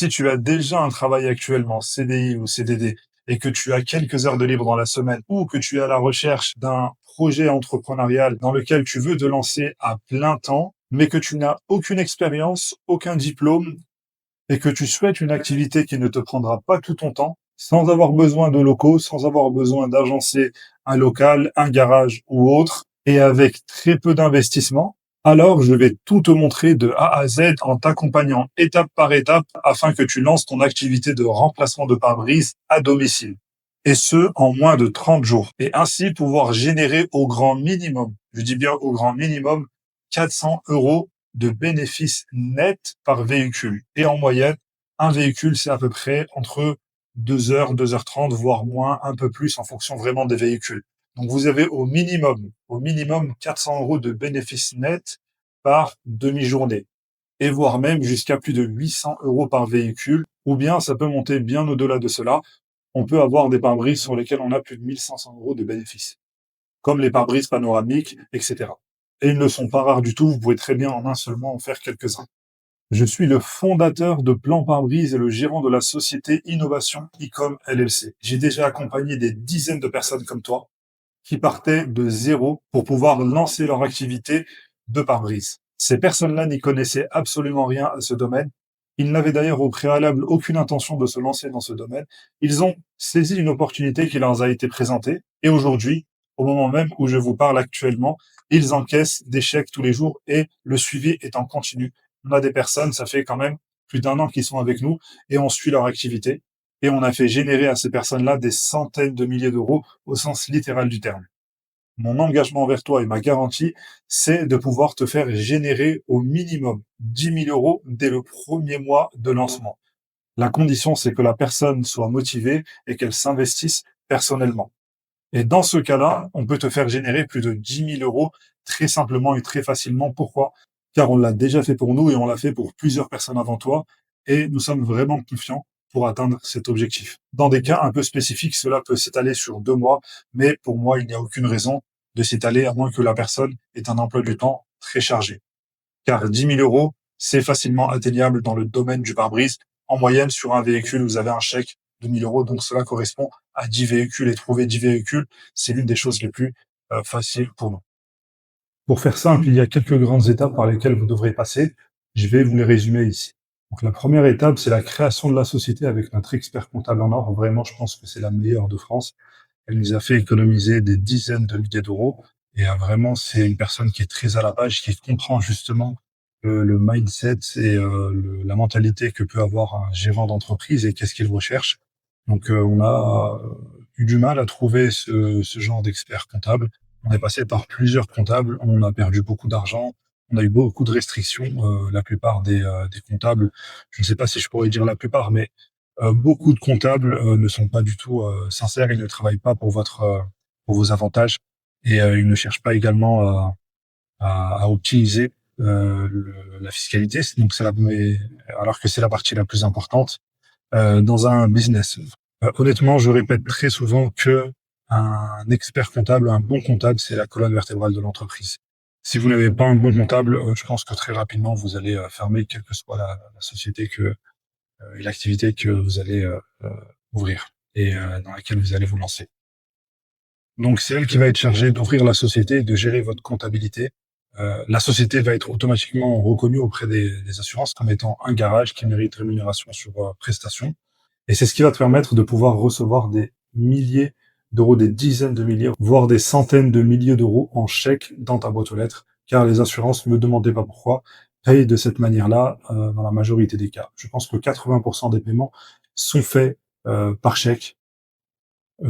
Si tu as déjà un travail actuellement, CDI ou CDD, et que tu as quelques heures de libre dans la semaine ou que tu es à la recherche d'un projet entrepreneurial dans lequel tu veux te lancer à plein temps, mais que tu n'as aucune expérience, aucun diplôme et que tu souhaites une activité qui ne te prendra pas tout ton temps, sans avoir besoin de locaux, sans avoir besoin d'agencer un local, un garage ou autre, et avec très peu d'investissement, alors je vais tout te montrer de A à Z en t'accompagnant étape par étape afin que tu lances ton activité de remplacement de pare-brise à domicile. Et ce, en moins de 30 jours. Et ainsi pouvoir générer au grand minimum, je dis bien au grand minimum, 400 euros de bénéfices nets par véhicule. Et en moyenne, un véhicule, c'est à peu près entre 2 heures, 2h30, voire moins, un peu plus en fonction vraiment des véhicules. Donc vous avez au minimum 400 euros de bénéfices nets par demi-journée. Et voire même jusqu'à plus de 800 euros par véhicule, ou bien ça peut monter bien au-delà de cela. On peut avoir des pare-brises sur lesquels on a plus de 1500 euros de bénéfices, comme les pare-brises panoramiques, etc. Et ils ne sont pas rares du tout, vous pouvez très bien en un seulement en faire quelques-uns. Je suis le fondateur de Plan Pare-Brise et le gérant de la société Innovation Ecom LLC. J'ai déjà accompagné des dizaines de personnes comme toi qui partaient de zéro pour pouvoir lancer leur activité de pare-brise. Ces personnes-là n'y connaissaient absolument rien à ce domaine. Ils n'avaient d'ailleurs au préalable aucune intention de se lancer dans ce domaine. Ils ont saisi une opportunité qui leur a été présentée et aujourd'hui, au moment même où je vous parle actuellement, ils encaissent des chèques tous les jours et le suivi est en continu. On a des personnes, ça fait quand même plus d'un an qu'ils sont avec nous et on suit leur activité et on a fait générer à ces personnes-là des centaines de milliers d'euros au sens littéral du terme. Mon engagement envers toi et ma garantie, c'est de pouvoir te faire générer au minimum 10 000 euros dès le premier mois de lancement. La condition, c'est que la personne soit motivée et qu'elle s'investisse personnellement. Et dans ce cas-là, on peut te faire générer plus de 10 000 euros très simplement et très facilement. Pourquoi? Car on l'a déjà fait pour nous et on l'a fait pour plusieurs personnes avant toi. Et nous sommes vraiment confiants pour atteindre cet objectif. Dans des cas un peu spécifiques, cela peut s'étaler sur 2 mois, mais pour moi, il n'y a aucune raison de s'étaler à moins que la personne ait un emploi du temps très chargé. Car 10 000 euros, c'est facilement atteignable dans le domaine du pare-brise. En moyenne, sur un véhicule, vous avez un chèque de 1 000 euros, donc cela correspond à 10 véhicules. Et trouver 10 véhicules, c'est l'une des choses les plus faciles pour nous. Pour faire simple, il y a quelques grandes étapes par lesquelles vous devrez passer. Je vais vous les résumer ici. Donc la première étape, c'est la création de la société avec notre expert comptable en or. Vraiment, je pense que c'est la meilleure de France. Elle nous a fait économiser des dizaines de milliers d'euros. Et vraiment, c'est une personne qui est très à la page, qui comprend justement le mindset et la mentalité que peut avoir un gérant d'entreprise et qu'est-ce qu'il recherche. Donc, on a eu du mal à trouver ce genre d'expert comptable. On est passé par plusieurs comptables, on a perdu beaucoup d'argent, on a eu beaucoup de restrictions. La plupart des comptables, je ne sais pas si je pourrais dire la plupart, mais beaucoup de comptables ne sont pas du tout sincères, ils ne travaillent pas pour vos avantages et ils ne cherchent pas également à optimiser la fiscalité. Donc alors que c'est la partie la plus importante dans un business. Honnêtement, je répète très souvent que un expert comptable, un bon comptable, c'est la colonne vertébrale de l'entreprise. Si vous n'avez pas un bon comptable, je pense que très rapidement vous allez fermer quelle que soit la société et l'activité que vous allez ouvrir et dans laquelle vous allez vous lancer. Donc, c'est elle qui va être chargée d'ouvrir la société et de gérer votre comptabilité. La société va être automatiquement reconnue auprès des assurances comme étant un garage qui mérite rémunération sur prestation. Et c'est ce qui va te permettre de pouvoir recevoir des milliers d'euros, des dizaines de milliers, voire des centaines de milliers d'euros en chèque dans ta boîte aux lettres, car les assurances, ne me demandez pas pourquoi, payent de cette manière-là dans la majorité des cas. Je pense que 80% des paiements sont faits par chèque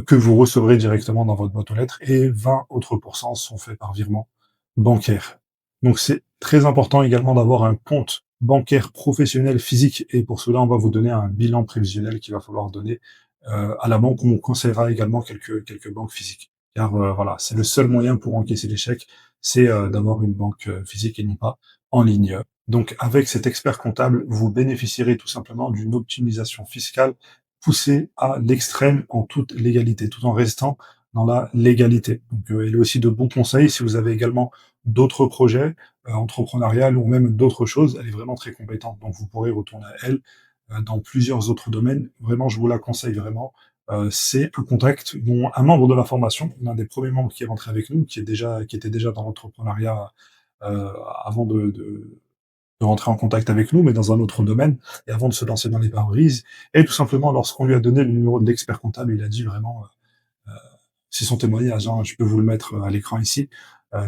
que vous recevrez directement dans votre boîte aux lettres et 20 autres pourcents sont faits par virement bancaire. Donc c'est très important également d'avoir un compte bancaire professionnel physique et pour cela on va vous donner un bilan prévisionnel qu'il va falloir donner à la banque. On vous conseillera également quelques banques physiques car voilà, c'est le seul moyen pour encaisser les chèques, c'est d'avoir une banque physique et non pas en ligne. Donc avec cet expert comptable, vous bénéficierez tout simplement d'une optimisation fiscale poussée à l'extrême en toute légalité, tout en restant dans la légalité. Donc, elle est aussi de bons conseils si vous avez également d'autres projets entrepreneuriales ou même d'autres choses. Elle est vraiment très compétente, donc vous pourrez retourner à elle dans plusieurs autres domaines. Vraiment, je vous la conseille vraiment. C'est un contact dont un membre de la formation, l'un des premiers membres qui est rentré avec nous, qui était déjà dans l'entrepreneuriat avant de rentrer en contact avec nous, mais dans un autre domaine, et avant de se lancer dans les pare-brises. Et tout simplement, lorsqu'on lui a donné le numéro de l'expert comptable, il a dit vraiment, c'est son témoignage, hein, je peux vous le mettre à l'écran ici.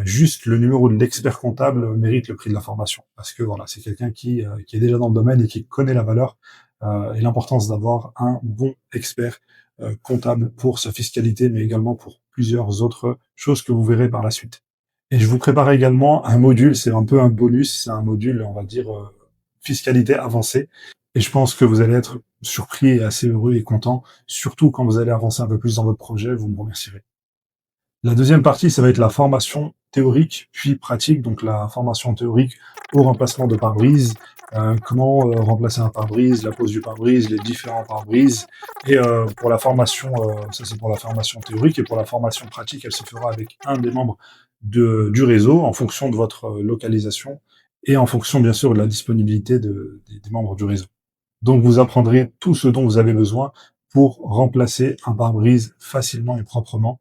Juste le numéro de l'expert comptable mérite le prix de la formation, parce que voilà, c'est quelqu'un qui est déjà dans le domaine et qui connaît la valeur et l'importance d'avoir un bon expert comptable pour sa fiscalité, mais également pour plusieurs autres choses que vous verrez par la suite. Et je vous prépare également un module, c'est un peu un bonus, c'est un module, on va dire, fiscalité avancée. Et je pense que vous allez être surpris et assez heureux et content, surtout quand vous allez avancer un peu plus dans votre projet, vous me remercierez. La deuxième partie, ça va être la formation théorique puis pratique. Donc la formation théorique au remplacement de pare-brise, comment remplacer un pare-brise, la pose du pare-brise, les différents pare-brise. Et pour la formation, ça c'est pour la formation théorique, et pour la formation pratique, elle se fera avec un des membres du réseau en fonction de votre localisation et en fonction bien sûr de la disponibilité des membres du réseau. Donc vous apprendrez tout ce dont vous avez besoin pour remplacer un pare-brise facilement et proprement,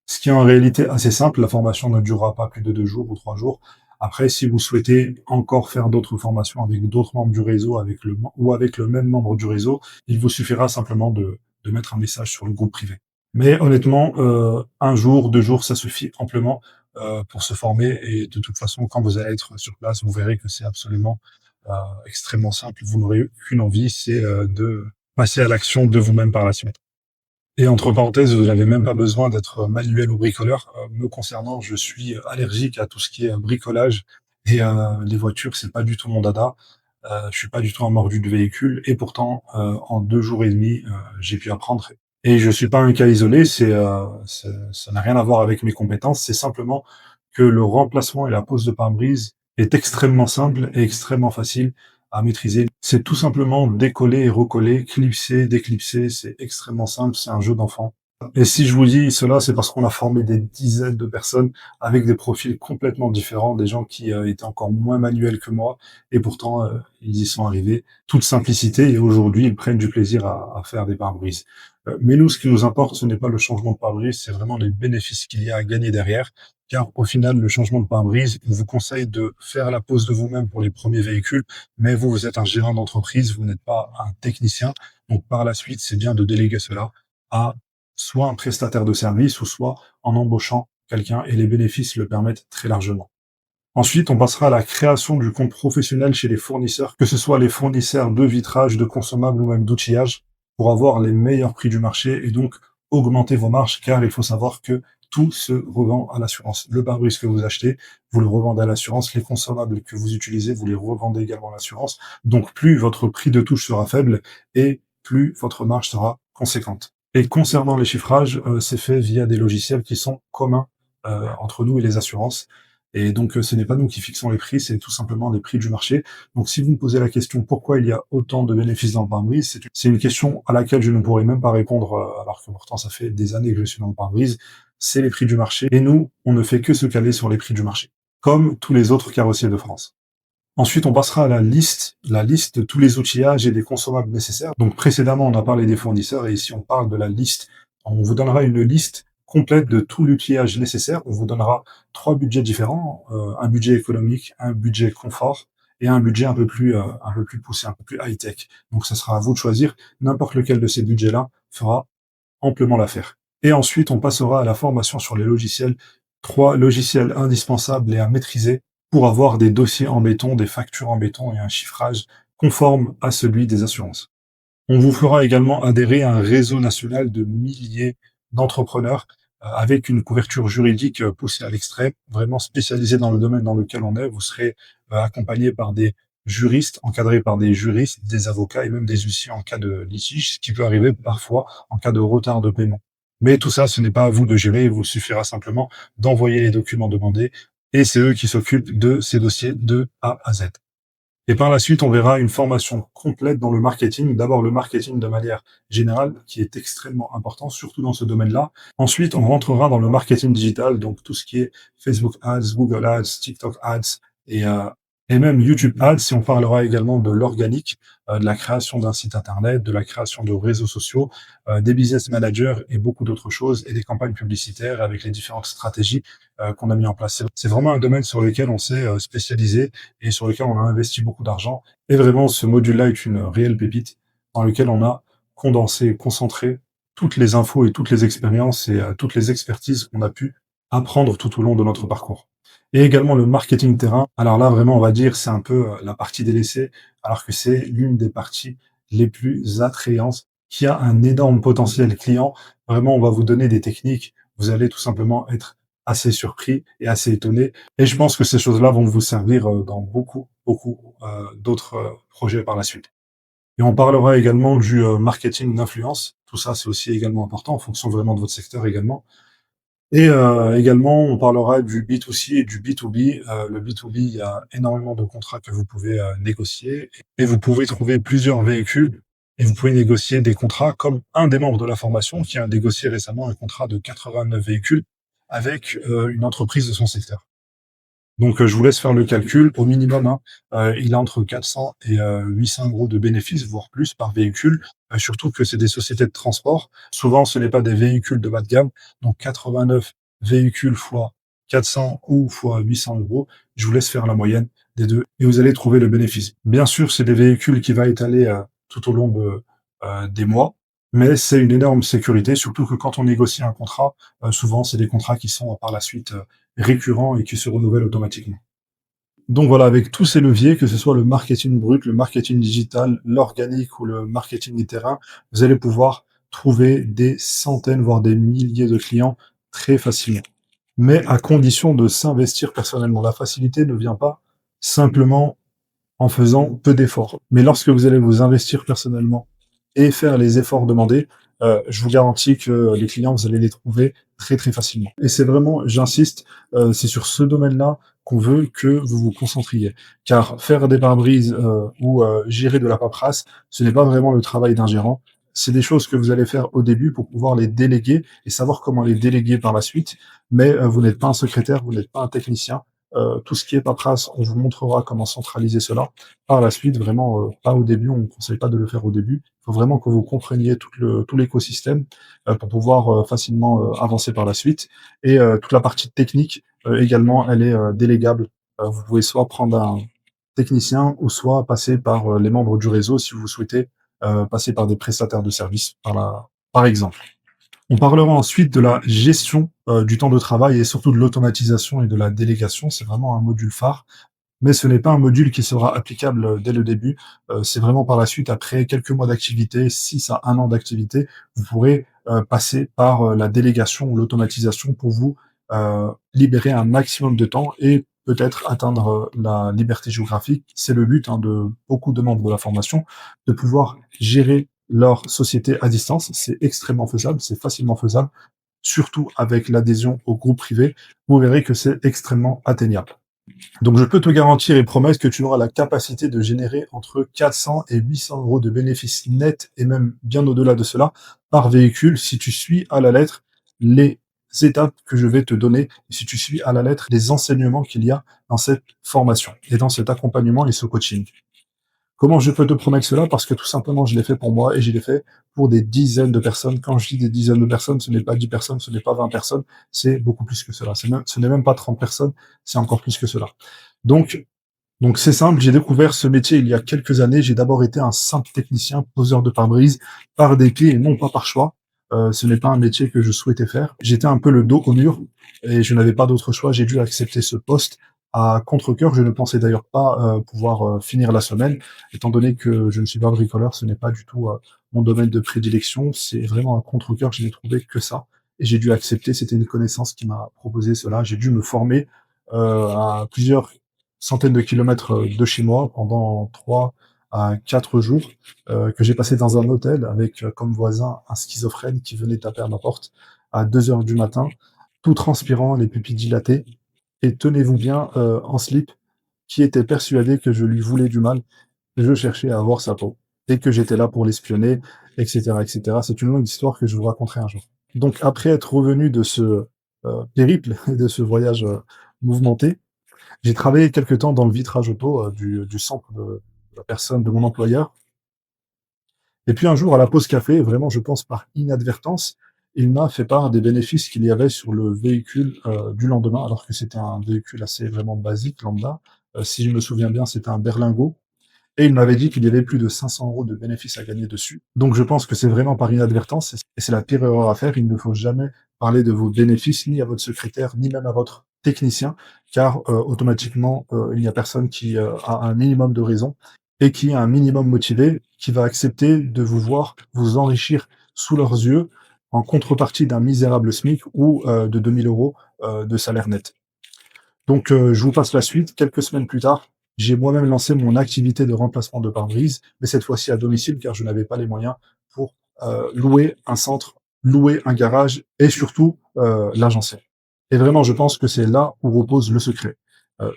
ce qui est en réalité assez simple. La formation ne durera pas plus de 2 jours ou 3 jours. Après, si vous souhaitez encore faire d'autres formations avec d'autres membres du réseau, ou avec le même membre du réseau, il vous suffira simplement de mettre un message sur le groupe privé. Mais honnêtement, 1 jour, 2 jours, ça suffit amplement pour se former. Et de toute façon, quand vous allez être sur place, vous verrez que c'est absolument extrêmement simple. Vous n'aurez qu'une envie, c'est de passer à l'action de vous-même par la suite. Et entre parenthèses, vous n'avez même pas besoin d'être manuel ou bricoleur. Me concernant, je suis allergique à tout ce qui est bricolage, et les voitures, c'est pas du tout mon dada. Je suis pas du tout un mordu de véhicule, et pourtant, en 2 jours et demi, j'ai pu apprendre. Et je suis pas un cas isolé, ça n'a rien à voir avec mes compétences, c'est simplement que le remplacement et la pose de pare-brise est extrêmement simple et extrêmement facile à maîtriser. C'est tout simplement décoller et recoller, clipser, déclipser, c'est extrêmement simple, c'est un jeu d'enfant. Et si je vous dis cela, c'est parce qu'on a formé des dizaines de personnes avec des profils complètement différents, des gens qui étaient encore moins manuels que moi, et pourtant ils y sont arrivés. Toute simplicité, et aujourd'hui ils prennent du plaisir à faire des pare-brises. Mais nous, ce qui nous importe, ce n'est pas le changement de pare-brise, c'est vraiment les bénéfices qu'il y a à gagner derrière. Car au final, le changement de pare-brise, on vous conseille de faire la pose de vous-même pour les premiers véhicules, mais vous, vous êtes un gérant d'entreprise, vous n'êtes pas un technicien. Donc par la suite, c'est bien de déléguer cela à soit un prestataire de service, ou soit en embauchant quelqu'un, et les bénéfices le permettent très largement. Ensuite, on passera à la création du compte professionnel chez les fournisseurs, que ce soit les fournisseurs de vitrage, de consommables ou même d'outillage, pour avoir les meilleurs prix du marché et donc augmenter vos marges, car il faut savoir que tout se revend à l'assurance. Le pare-brise que vous achetez, vous le revendez à l'assurance. Les consommables que vous utilisez, vous les revendez également à l'assurance. Donc plus votre prix de touche sera faible, et plus votre marge sera conséquente. Et concernant les chiffrages, c'est fait via des logiciels qui sont communs entre nous et les assurances. Et donc, ce n'est pas nous qui fixons les prix, c'est tout simplement les prix du marché. Donc, si vous me posez la question pourquoi il y a autant de bénéfices dans le pare-brise, c'est une question à laquelle je ne pourrais même pas répondre, alors que pourtant ça fait des années que je suis dans le pare-brise. C'est les prix du marché. Et nous, on ne fait que se caler sur les prix du marché, comme tous les autres carrossiers de France. Ensuite, on passera à la liste de tous les outillages et des consommables nécessaires. Donc précédemment, on a parlé des fournisseurs, et ici on parle de la liste. On vous donnera une liste complète de tout l'outillage nécessaire. On vous donnera 3 budgets différents, un budget économique, un budget confort, et un budget un peu plus poussé, un peu plus high-tech. Donc ça sera à vous de choisir. N'importe lequel de ces budgets-là fera amplement l'affaire. Et ensuite, on passera à la formation sur les logiciels. 3 logiciels indispensables et à maîtriser pour avoir des dossiers en béton, des factures en béton et un chiffrage conforme à celui des assurances. On vous fera également adhérer à un réseau national de milliers d'entrepreneurs avec une couverture juridique poussée à l'extrême, vraiment spécialisée dans le domaine dans lequel on est. Vous serez accompagné par des juristes, encadrés par des juristes, des avocats et même des huissiers en cas de litige, ce qui peut arriver parfois en cas de retard de paiement. Mais tout ça, ce n'est pas à vous de gérer, il vous suffira simplement d'envoyer les documents demandés, et c'est eux qui s'occupent de ces dossiers de A à Z. Et par la suite, on verra une formation complète dans le marketing. D'abord, le marketing de manière générale, qui est extrêmement important, surtout dans ce domaine-là. Ensuite, on rentrera dans le marketing digital, donc tout ce qui est Facebook Ads, Google Ads, TikTok Ads, et Et même YouTube Ads, si on parlera également de l'organique, de la création d'un site internet, de la création de réseaux sociaux, des business managers et beaucoup d'autres choses et des campagnes publicitaires avec les différentes stratégies, qu'on a mis en place. C'est vraiment un domaine sur lequel on s'est, spécialisé et sur lequel on a investi beaucoup d'argent et vraiment ce module-là est une réelle pépite dans lequel on a condensé, concentré toutes les infos et toutes les expériences et toutes les expertises qu'on a pu apprendre tout au long de notre parcours. Et également le marketing terrain. Alors là, vraiment, on va dire, c'est un peu la partie délaissée, alors que c'est l'une des parties les plus attrayantes, qui a un énorme potentiel client. Vraiment, on va vous donner des techniques. Vous allez tout simplement être assez surpris et assez étonné. Et je pense que ces choses-là vont vous servir dans beaucoup, beaucoup d'autres projets par la suite. Et on parlera également du marketing d'influence. Tout ça, c'est aussi également important en fonction vraiment de votre secteur également. Et également, on parlera du B2C et du B2B. Le B2B, il y a énormément de contrats que vous pouvez, négocier et vous pouvez trouver plusieurs véhicules et vous pouvez négocier des contrats comme un des membres de la formation qui a négocié récemment un contrat de 89 véhicules avec, une entreprise de son secteur. Donc, je vous laisse faire le calcul. Au minimum, hein, il a entre 400 et 800 € de bénéfices, voire plus par véhicule, surtout que c'est des sociétés de transport. Souvent, ce n'est pas des véhicules de bas de gamme, donc 89 véhicules fois 400 ou fois 800 €. Je vous laisse faire la moyenne des 2 et vous allez trouver le bénéfice. Bien sûr, c'est des véhicules qui va étaler, tout au long des mois, mais c'est une énorme sécurité, surtout que quand on négocie un contrat, souvent, c'est des contrats qui sont, par la suite, récurrents et qui se renouvellent automatiquement. Donc voilà, avec tous ces leviers, que ce soit le marketing brut, le marketing digital, l'organique ou le marketing de terrain, vous allez pouvoir trouver des centaines, voire des milliers de clients très facilement. Mais à condition de s'investir personnellement. La facilité ne vient pas simplement en faisant peu d'efforts. Mais lorsque vous allez vous investir personnellement et faire les efforts demandés, je vous garantis que les clients, vous allez les trouver très, très facilement. Et c'est vraiment, j'insiste, c'est sur ce domaine-là qu'on veut que vous vous concentriez. Car faire des pare-brises, ou gérer de la paperasse, ce n'est pas vraiment le travail d'un gérant. C'est des choses que vous allez faire au début pour pouvoir les déléguer et savoir comment les déléguer par la suite. Mais, vous n'êtes pas un secrétaire, vous n'êtes pas un technicien. Tout ce qui est paperasse, on vous montrera comment centraliser cela. Par la suite, vraiment, pas au début, on ne conseille pas de le faire au début. Il faut vraiment que vous compreniez tout l'écosystème, pour pouvoir, facilement, avancer par la suite et toute la partie technique, également, elle est, délégable. Vous pouvez soit prendre un technicien ou soit passer par, les membres du réseau si vous souhaitez, passer par des prestataires de services par exemple. On parlera ensuite de la gestion, du temps de travail et surtout de l'automatisation et de la délégation. C'est vraiment un module phare, mais ce n'est pas un module qui sera applicable, dès le début. C'est vraiment par la suite, après quelques mois d'activité, 6 à 1 an d'activité, vous pourrez, passer par, la délégation ou l'automatisation pour vous, libérer un maximum de temps et peut-être atteindre, la liberté géographique. C'est le but, hein, de beaucoup de membres de la formation, de pouvoir gérer leur société à distance. C'est extrêmement faisable, c'est facilement faisable, surtout avec l'adhésion au groupe privé. Vous verrez que c'est extrêmement atteignable. Donc je peux te garantir et promettre que tu auras la capacité de générer entre 400 et 800 € de bénéfices nets et même bien au-delà de cela par véhicule si tu suis à la lettre les étapes que je vais te donner et si tu suis à la lettre les enseignements qu'il y a dans cette formation et dans cet accompagnement et ce coaching. Comment je peux te promettre cela? Parce que tout simplement, je l'ai fait pour moi et je l'ai fait pour des dizaines de personnes. Quand je dis des dizaines de personnes, ce n'est pas 10 personnes, ce n'est pas 20 personnes, c'est beaucoup plus que cela. Ce n'est même pas 30 personnes, c'est encore plus que cela. Donc, donc c'est simple, j'ai découvert ce métier il y a quelques années. J'ai d'abord été un simple technicien, poseur de pare-brise, par dépit et non pas par choix. Ce n'est pas un métier que je souhaitais faire. J'étais un peu le dos au mur et je n'avais pas d'autre choix. J'ai dû accepter ce poste à contre-cœur. Je ne pensais d'ailleurs pas pouvoir finir la semaine, étant donné que je ne suis pas bricoleur. Ce n'est pas du tout mon domaine de prédilection. C'est vraiment à contre-cœur. Je n'ai trouvé que ça et j'ai dû accepter. C'était une connaissance qui m'a proposé cela. J'ai dû me former à plusieurs centaines de kilomètres de chez moi pendant 3 à 4 jours, que j'ai passé dans un hôtel avec comme voisin un schizophrène qui venait taper à ma porte à 2 heures du matin, tout transpirant, les pupilles dilatées, et tenez-vous bien, en slip, qui était persuadé que je lui voulais du mal, que je cherchais à avoir sa peau et que j'étais là pour l'espionner, et cetera, et cetera. C'est une longue histoire que je vous raconterai un jour. Donc après être revenu de ce, périple et de ce voyage, mouvementé, J'ai travaillé quelque temps dans le vitrage auto, du centre de la personne de mon employeur et puis un jour à la pause café, vraiment je pense par inadvertance, il m'a fait part des bénéfices qu'il y avait sur le véhicule, du lendemain, alors que c'était un véhicule assez vraiment basique, lambda. Si je me souviens bien, c'était un berlingot et il m'avait dit qu'il y avait plus de 500 € de bénéfices à gagner dessus. Donc je pense que c'est vraiment par inadvertance et c'est la pire erreur à faire. Il ne faut jamais parler de vos bénéfices ni à votre secrétaire, ni même à votre technicien, car automatiquement, il n'y a personne qui a un minimum de raison et qui est un minimum motivé, qui va accepter de vous voir vous enrichir sous leurs yeux en contrepartie d'un misérable SMIC ou de 2 000 € de salaire net. Donc, je vous passe la suite. Quelques semaines plus tard, j'ai moi-même lancé mon activité de remplacement de pare-brise, mais cette fois-ci à domicile, car je n'avais pas les moyens pour louer un centre, louer un garage et surtout l'agencer. Et vraiment, je pense que c'est là où repose le secret.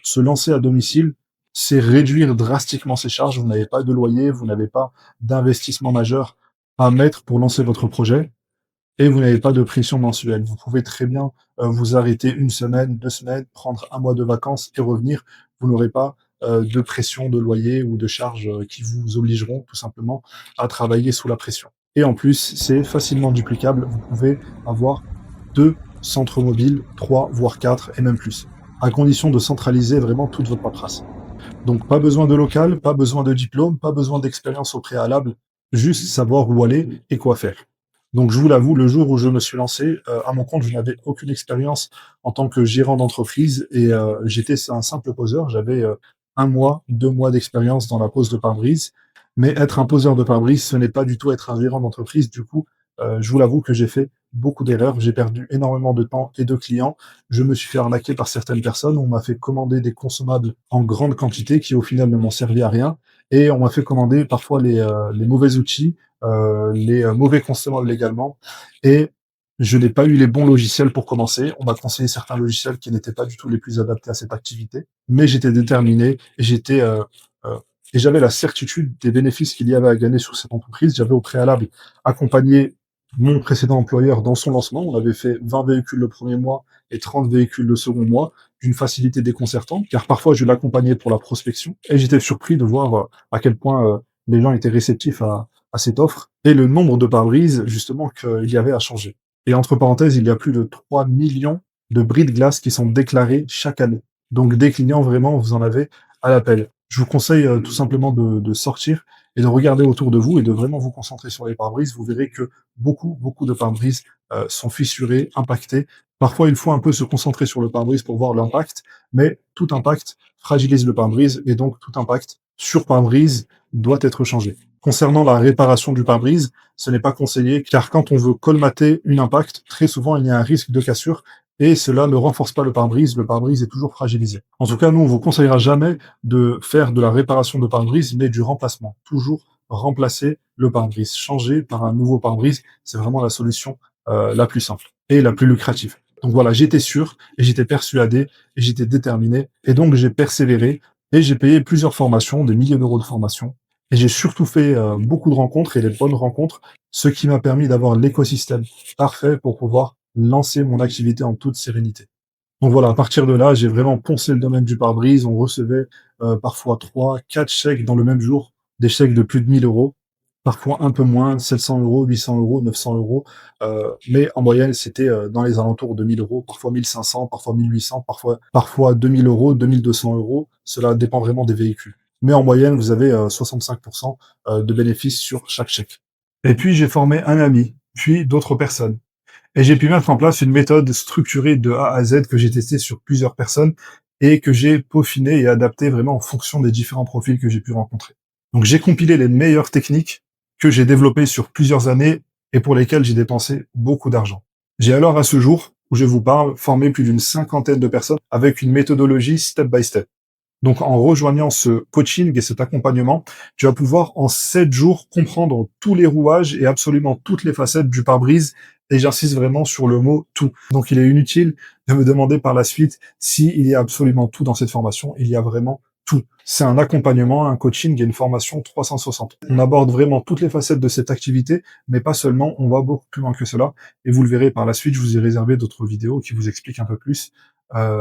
Se lancer à domicile, c'est réduire drastiquement ses charges. Vous n'avez pas de loyer, vous n'avez pas d'investissement majeur à mettre pour lancer votre projet et vous n'avez pas de pression mensuelle. Vous pouvez très bien vous arrêter 1 semaine, 2 semaines, prendre 1 mois de vacances et revenir. Vous n'aurez pas de pression de loyer ou de charges qui vous obligeront tout simplement à travailler sous la pression. Et en plus, c'est facilement duplicable. Vous pouvez avoir 2 centres mobiles, 3 voire 4 et même plus, à condition de centraliser vraiment toute votre paperasse. Donc pas besoin de local, pas besoin de diplôme, pas besoin d'expérience au préalable, juste savoir où aller et quoi faire. Donc je vous l'avoue, le jour où je me suis lancé à mon compte, je n'avais aucune expérience en tant que gérant d'entreprise et j'étais un simple poseur. J'avais 1 mois, 2 mois d'expérience dans la pose de pare-brise. Mais être un poseur de pare-brise, ce n'est pas du tout être un gérant d'entreprise. Du coup, je vous l'avoue que j'ai fait beaucoup d'erreurs. J'ai perdu énormément de temps et de clients. Je me suis fait arnaquer par certaines personnes. On m'a fait commander des consommables en grande quantité qui, au final, ne m'ont servi à rien. Et on m'a fait commander parfois les mauvais outils, les mauvais consommables également. Et je n'ai pas eu les bons logiciels pour commencer. On m'a conseillé certains logiciels qui n'étaient pas du tout les plus adaptés à cette activité. Mais j'étais déterminé et euh, et j'avais la certitude des bénéfices qu'il y avait à gagner sur cette entreprise. J'avais au préalable accompagné mon précédent employeur dans son lancement. On avait fait 20 véhicules le premier mois et 30 véhicules le second mois, d'une facilité déconcertante, car parfois je l'accompagnais pour la prospection, et j'étais surpris de voir à quel point les gens étaient réceptifs à cette offre, et le nombre de pare-brises, justement, qu'il y avait à changer. Et entre parenthèses, il y a plus de 3 millions de bris de glace qui sont déclarés chaque année. Donc des clients, vraiment, vous en avez à l'appel. Je vous conseille tout simplement de sortir et de regarder autour de vous et de vraiment vous concentrer sur les pare-brises. Vous verrez que beaucoup de pare-brises sont fissurés, impactés. Parfois, il faut un peu se concentrer sur le pare-brise pour voir l'impact, mais tout impact fragilise le pare-brise et donc tout impact sur pare-brise doit être changé. Concernant la réparation du pare-brise, ce n'est pas conseillé car quand on veut colmater une impact, très souvent il y a un risque de cassure et cela ne renforce pas le pare-brise est toujours fragilisé. En tout cas, nous, on vous conseillera jamais de faire de la réparation de pare-brise, mais du remplacement. Toujours remplacer le pare-brise, changer par un nouveau pare-brise, c'est vraiment la solution la plus simple et la plus lucrative. Donc voilà, j'étais sûr et j'étais persuadé et j'étais déterminé et donc j'ai persévéré et j'ai payé plusieurs formations, des milliers d'euros de formations et j'ai surtout fait beaucoup de rencontres et des bonnes rencontres, ce qui m'a permis d'avoir l'écosystème parfait pour pouvoir lancer mon activité en toute sérénité. Donc voilà, à partir de là, j'ai vraiment poncé le domaine du pare-brise. On recevait parfois 3, 4 chèques dans le même jour, des chèques de plus de 1 000 €, parfois un peu moins, 700 €, 800 €, 900 €. Mais en moyenne, c'était dans les alentours de 1 000 €, parfois 1 500, parfois 1 800, parfois 2 000 €, 2 200 €. Cela dépend vraiment des véhicules. Mais en moyenne, vous avez 65% de bénéfices sur chaque chèque. Et puis, j'ai formé un ami, puis d'autres personnes. Et j'ai pu mettre en place une méthode structurée de A à Z que j'ai testée sur plusieurs personnes et que j'ai peaufinée et adaptée vraiment en fonction des différents profils que j'ai pu rencontrer. Donc j'ai compilé les meilleures techniques que j'ai développées sur plusieurs années et pour lesquelles j'ai dépensé beaucoup d'argent. J'ai alors à ce jour, où je vous parle, formé plus d'une cinquantaine de personnes avec une méthodologie step by step. Donc, en rejoignant ce coaching et cet accompagnement, tu vas pouvoir en 7 jours comprendre tous les rouages et absolument toutes les facettes du pare-brise. Et j'insiste vraiment sur le mot tout. Donc, il est inutile de me demander par la suite s'il y a absolument tout dans cette formation. Il y a vraiment tout. C'est un accompagnement, un coaching et une formation 360. On aborde vraiment toutes les facettes de cette activité, mais pas seulement, on va beaucoup plus loin que cela. Et vous le verrez par la suite, je vous ai réservé d'autres vidéos qui vous expliquent un peu plus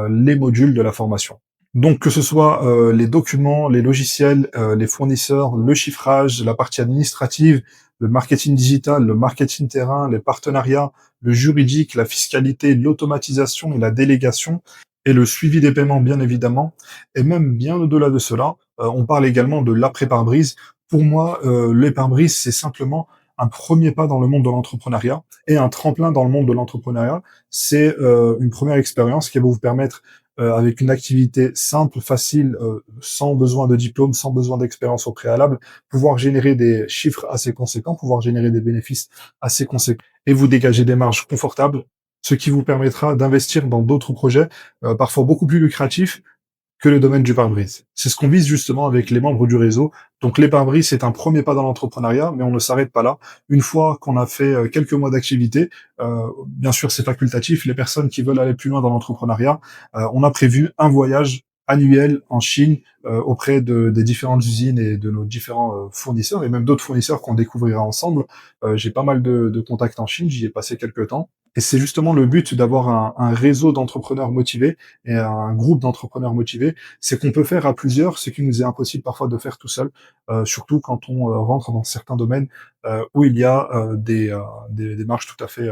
les modules de la formation. Donc que ce soit, les documents, les logiciels, les fournisseurs, le chiffrage, la partie administrative, le marketing digital, le marketing terrain, les partenariats, le juridique, la fiscalité, l'automatisation et la délégation et le suivi des paiements bien évidemment et même bien au-delà de cela, on parle également de l'après pare-brise. Pour moi, les pare-brise, c'est simplement un premier pas dans le monde de l'entrepreneuriat et un tremplin dans le monde de l'entrepreneuriat. C'est, une première expérience qui va vous permettre avec une activité simple, facile, sans besoin de diplôme, sans besoin d'expérience au préalable, pouvoir générer des chiffres assez conséquents, pouvoir générer des bénéfices assez conséquents et vous dégager des marges confortables, ce qui vous permettra d'investir dans d'autres projets, parfois beaucoup plus lucratifs que le domaine du pare-brise. C'est ce qu'on vise justement avec les membres du réseau. Donc les pare-brise, c'est un premier pas dans l'entrepreneuriat, mais on ne s'arrête pas là. Une fois qu'on a fait quelques mois d'activité, bien sûr c'est facultatif, les personnes qui veulent aller plus loin dans l'entrepreneuriat, on a prévu un voyage annuel en Chine auprès des différentes usines et de nos différents fournisseurs, et même d'autres fournisseurs qu'on découvrira ensemble. J'ai pas mal de contacts en Chine, j'y ai passé quelques temps. Et c'est justement le but d'avoir un réseau d'entrepreneurs motivés et un groupe d'entrepreneurs motivés, c'est qu'on peut faire à plusieurs, ce qui nous est impossible parfois de faire tout seul, surtout quand on rentre dans certains domaines où il y a des marges tout à fait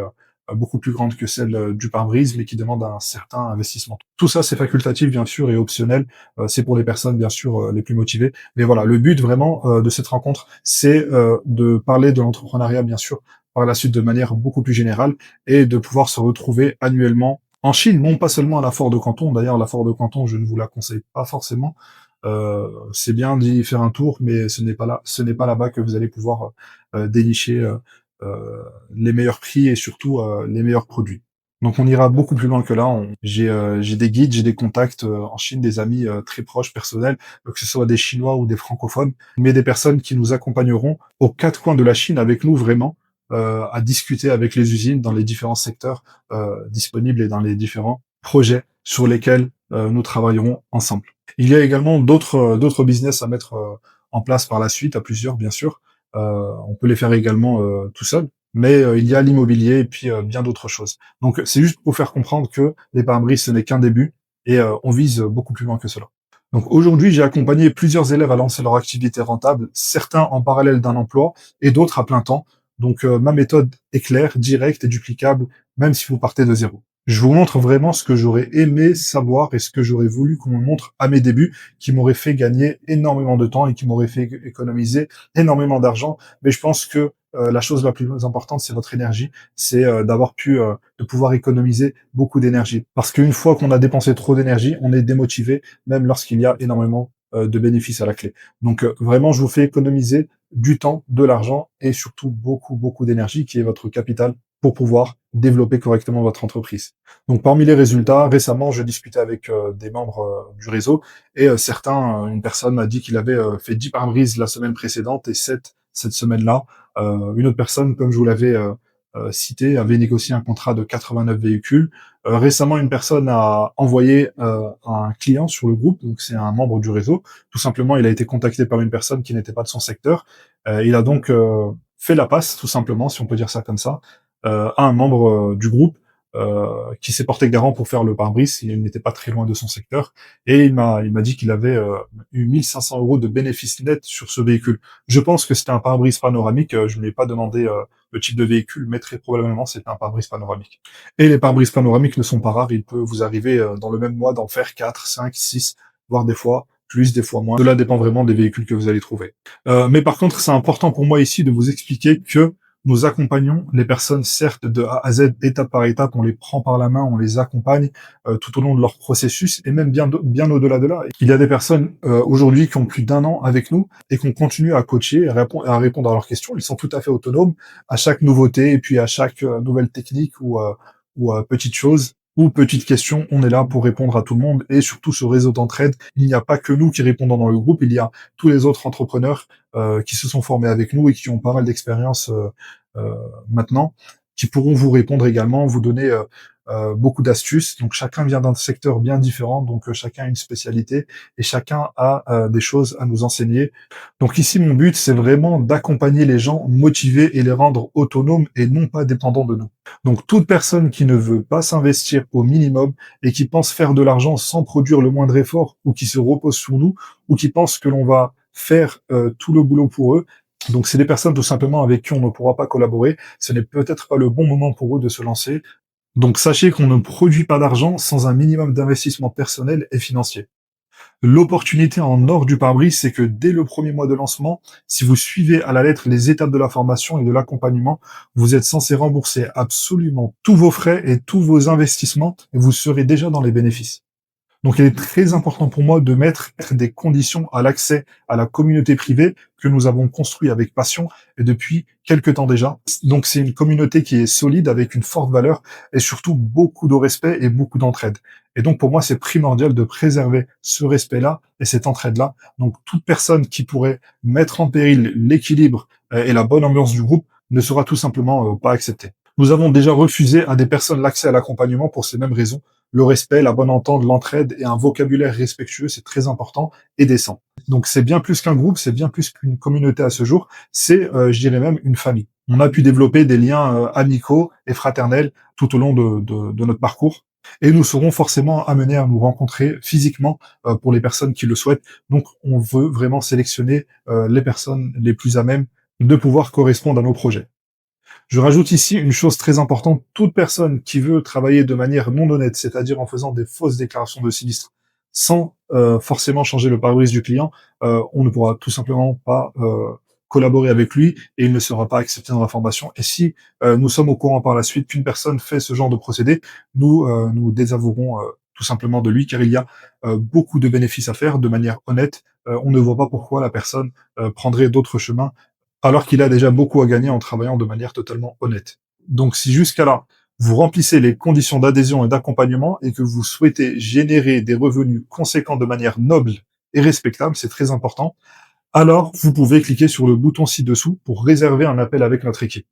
beaucoup plus grandes que celles du pare-brise, mais qui demandent un certain investissement. Tout ça, c'est facultatif, bien sûr, et optionnel. C'est pour les personnes, bien sûr, les plus motivées. Mais voilà, le but vraiment de cette rencontre, c'est de parler de l'entrepreneuriat, bien sûr, par la suite de manière beaucoup plus générale, et de pouvoir se retrouver annuellement en Chine, non pas seulement à la Foire de Canton. D'ailleurs, la Foire de Canton, je ne vous la conseille pas forcément. C'est bien d'y faire un tour, mais ce n'est pas là-bas que vous allez pouvoir dénicher les meilleurs prix et surtout les meilleurs produits. Donc on ira beaucoup plus loin que là. J'ai des guides, j'ai des contacts en Chine, des amis très proches, personnels, que ce soit des Chinois ou des francophones, mais des personnes qui nous accompagneront aux quatre coins de la Chine avec nous vraiment, à discuter avec les usines dans les différents secteurs disponibles et dans les différents projets sur lesquels nous travaillerons ensemble. Il y a également d'autres business à mettre en place par la suite, à plusieurs bien sûr. On peut les faire également tout seul, mais il y a l'immobilier et puis bien d'autres choses. Donc c'est juste pour faire comprendre que les pare-brise, ce n'est qu'un début et on vise beaucoup plus loin que cela. Donc aujourd'hui, j'ai accompagné plusieurs élèves à lancer leur activité rentable, certains en parallèle d'un emploi et d'autres à plein temps. Donc ma méthode est claire, directe et duplicable, même si vous partez de zéro. Je vous montre vraiment ce que j'aurais aimé savoir et ce que j'aurais voulu qu'on me montre à mes débuts, qui m'aurait fait gagner énormément de temps et qui m'aurait fait économiser énormément d'argent. Mais je pense que la chose la plus importante, c'est votre énergie, c'est d'avoir pu, de pouvoir économiser beaucoup d'énergie. Parce qu'une fois qu'on a dépensé trop d'énergie, on est démotivé, même lorsqu'il y a énormément de bénéfices à la clé. Donc vraiment, je vous fais économiser du temps, de l'argent et surtout beaucoup, beaucoup d'énergie qui est votre capital pour pouvoir développer correctement votre entreprise. Donc parmi les résultats, récemment, je discutais avec des membres du réseau et une personne m'a dit qu'il avait fait 10 pare-brises la semaine précédente et 7 cette semaine-là. Une autre personne, comme je vous l'avais cité, avait négocié un contrat de 89 véhicules. Récemment, une personne a envoyé un client sur le groupe, donc c'est un membre du réseau. Tout simplement, il a été contacté par une personne qui n'était pas de son secteur. Il a donc fait la passe, tout simplement, si on peut dire ça comme ça, à un membre du groupe qui s'est porté garant pour faire le pare-brise. Il n'était pas très loin de son secteur. Et il m'a dit qu'il avait eu 1500 euros de bénéfices nets sur ce véhicule. Je pense que c'était un pare-brise panoramique. Je ne lui ai pas demandé le type de véhicule, mais très probablement c'était un pare-brise panoramique. Et les pare-brises panoramiques ne sont pas rares. Il peut vous arriver dans le même mois d'en faire 4, 5, 6, voire des fois plus, des fois moins. Cela dépend vraiment des véhicules que vous allez trouver. Mais par contre, c'est important pour moi ici de vous expliquer que nous accompagnons les personnes, certes, de A à Z, étape par étape, on les prend par la main, on les accompagne tout au long de leur processus, et même bien au-delà de là. Il y a des personnes aujourd'hui qui ont plus d'un an avec nous et qu'on continue à coacher, à répondre à leurs questions. Ils sont tout à fait autonomes à chaque nouveauté et puis à chaque nouvelle technique ou petite chose ou petite question. On est là pour répondre à tout le monde et surtout ce réseau d'entraide. Il n'y a pas que nous qui répondons dans le groupe, il y a tous les autres entrepreneurs qui se sont formés avec nous et qui ont pas mal d'expérience maintenant, qui pourront vous répondre également, vous donner beaucoup d'astuces. Donc chacun vient d'un secteur bien différent, donc chacun a une spécialité et chacun a des choses à nous enseigner. Donc ici, mon but, c'est vraiment d'accompagner les gens motivés et les rendre autonomes et non pas dépendants de nous. Donc toute personne qui ne veut pas s'investir au minimum et qui pense faire de l'argent sans produire le moindre effort ou qui se repose sur nous ou qui pense que l'on va faire tout le boulot pour eux, donc c'est des personnes tout simplement avec qui on ne pourra pas collaborer. Ce n'est peut-être pas le bon moment pour eux de se lancer. Donc sachez qu'on ne produit pas d'argent sans un minimum d'investissement personnel et financier. L'opportunité en or du pare-brise, c'est que dès le premier mois de lancement, si vous suivez à la lettre les étapes de la formation et de l'accompagnement, vous êtes censé rembourser absolument tous vos frais et tous vos investissements et vous serez déjà dans les bénéfices. Donc, il est très important pour moi de mettre des conditions à l'accès à la communauté privée que nous avons construit avec passion et depuis quelques temps déjà. Donc, c'est une communauté qui est solide avec une forte valeur et surtout beaucoup de respect et beaucoup d'entraide. Et donc, pour moi, c'est primordial de préserver ce respect-là et cette entraide-là. Donc, toute personne qui pourrait mettre en péril l'équilibre et la bonne ambiance du groupe ne sera tout simplement pas acceptée. Nous avons déjà refusé à des personnes l'accès à l'accompagnement pour ces mêmes raisons. Le respect, la bonne entente, l'entraide et un vocabulaire respectueux, c'est très important et décent. Donc c'est bien plus qu'un groupe, c'est bien plus qu'une communauté à ce jour, c'est, je dirais même, une famille. On a pu développer des liens amicaux et fraternels tout au long de notre parcours. Et nous serons forcément amenés à nous rencontrer physiquement pour les personnes qui le souhaitent. Donc on veut vraiment sélectionner les personnes les plus à même de pouvoir correspondre à nos projets. Je rajoute ici une chose très importante, toute personne qui veut travailler de manière non honnête, c'est-à-dire en faisant des fausses déclarations de sinistre, sans forcément changer le pare-brise du client, on ne pourra tout simplement pas collaborer avec lui et il ne sera pas accepté dans la formation. Et si nous sommes au courant par la suite qu'une personne fait ce genre de procédé, nous désavouerons tout simplement de lui, car il y a beaucoup de bénéfices à faire de manière honnête. On ne voit pas pourquoi la personne prendrait d'autres chemins alors qu'il a déjà beaucoup à gagner en travaillant de manière totalement honnête. Donc si jusqu'à là, vous remplissez les conditions d'adhésion et d'accompagnement et que vous souhaitez générer des revenus conséquents de manière noble et respectable, c'est très important, alors vous pouvez cliquer sur le bouton ci-dessous pour réserver un appel avec notre équipe.